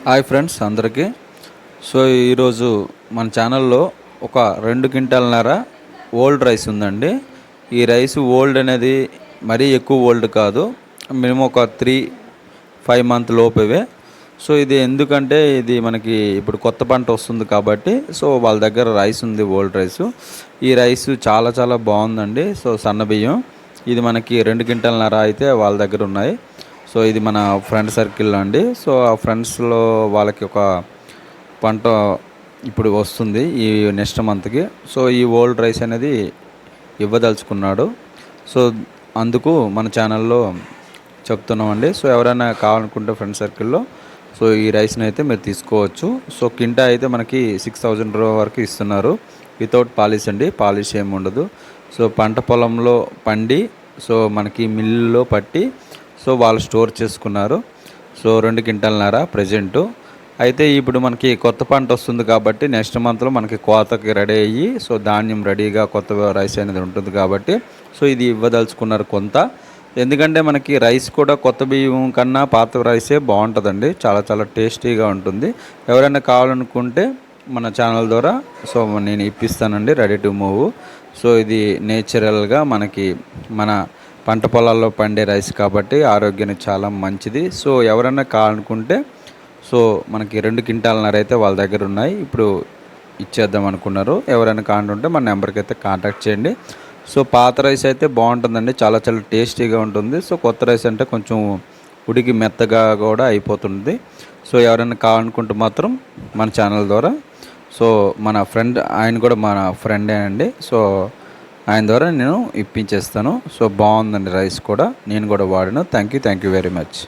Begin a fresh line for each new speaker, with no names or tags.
Hi friends అందరికీ. So ఈరోజు మన ఛానల్లో ఒక 2 క్వింటాలన్నర ఓల్డ్ రైస్ ఉందండి. ఈ రైస్ ఓల్డ్ అనేది మరీ ఎక్కువ ఓల్డ్ కాదు, మినిమం ఒక 3-5 మంత్ లోపే. సో ఇది ఎందుకంటే ఇది మనకి ఇప్పుడు కొత్త పంట వస్తుంది కాబట్టి సో వాళ్ళ దగ్గర రైస్ ఉంది, ఓల్డ్ రైసు. ఈ రైస్ చాలా చాలా బాగుందండి. సో సన్న బియ్యం ఇది మనకి 2 క్వింటాలన్నర అయితే వాళ్ళ దగ్గర ఉన్నాయి. సో ఇది మన ఫ్రెండ్ సర్కిల్లో అండి. సో ఆ ఫ్రెండ్స్లో వాళ్ళకి ఒక పంట ఇప్పుడు వస్తుంది ఈ నెక్స్ట్ మంత్కి. సో ఈ ఓల్డ్ రైస్ అనేది ఇవ్వదలుచుకున్నాడు. సో అందుకు మన ఛానల్లో చెప్తున్నామండి. సో ఎవరైనా కావాలనుకుంటే ఫ్రెండ్ సర్కిల్లో సో ఈ రైస్ని అయితే మీరు తీసుకోవచ్చు. సో కింటా అయితే మనకి 6,000 వరకు ఇస్తున్నారు, వితౌట్ పాలిష్ అండి, పాలిష్ ఏమి ఉండదు. సో పంట పొలంలో పండి సో మనకి మిల్లులో పట్టి సో వాళ్ళు స్టోర్ చేసుకున్నారు. సో 2 క్వింటాలన్నర ప్రజెంటు. అయితే ఇప్పుడు మనకి కొత్త పంట వస్తుంది కాబట్టి నెక్స్ట్ మంత్లో మనకి కోతకి రెడీ అయ్యి సో ధాన్యం రెడీగా కొత్త రైస్ అనేది ఉంటుంది కాబట్టి సో ఇది ఇవ్వదలుచుకున్నారు కొంత. ఎందుకంటే మనకి రైస్ కూడా కొత్త బియ్యం కన్నా పాత రైసే బాగుంటుందండి, చాలా చాలా టేస్టీగా ఉంటుంది. ఎవరైనా కావాలనుకుంటే మన ఛానల్ ద్వారా సో నేను ఇప్పిస్తానండి, రెడీ టు మూవ్. సో ఇది నేచురల్గా మనకి మన పంట పొలాల్లో పండే రైస్ కాబట్టి ఆరోగ్యానికి చాలా మంచిది. సో ఎవరైనా కావాలనుకుంటే సో మనకి 2 క్వింటాలన్నర అయితే వాళ్ళ దగ్గర ఉన్నాయి, ఇప్పుడు ఇచ్చేద్దాం అనుకున్నారు. ఎవరైనా కావాలంటే మన నెంబర్కి అయితే కాంటాక్ట్ చేయండి. సో పాత రైస్ అయితే బాగుంటుందండి, చాలా చాలా టేస్టీగా ఉంటుంది. సో కొత్త రైస్ అంటే కొంచెం ఉడికి మెత్తగా కూడా అయిపోతుంది. సో ఎవరైనా కావాలనుకుంటే మాత్రం మన ఛానల్ ద్వారా సో మన ఫ్రెండ్, ఆయన కూడా మన ఫ్రెండే అండి. సో ఆయన ద్వారా నేను ఇప్పించేస్తాను. సో బాగుందండి రైస్ కూడా, నేను కూడా వాడాను. Thank you very much.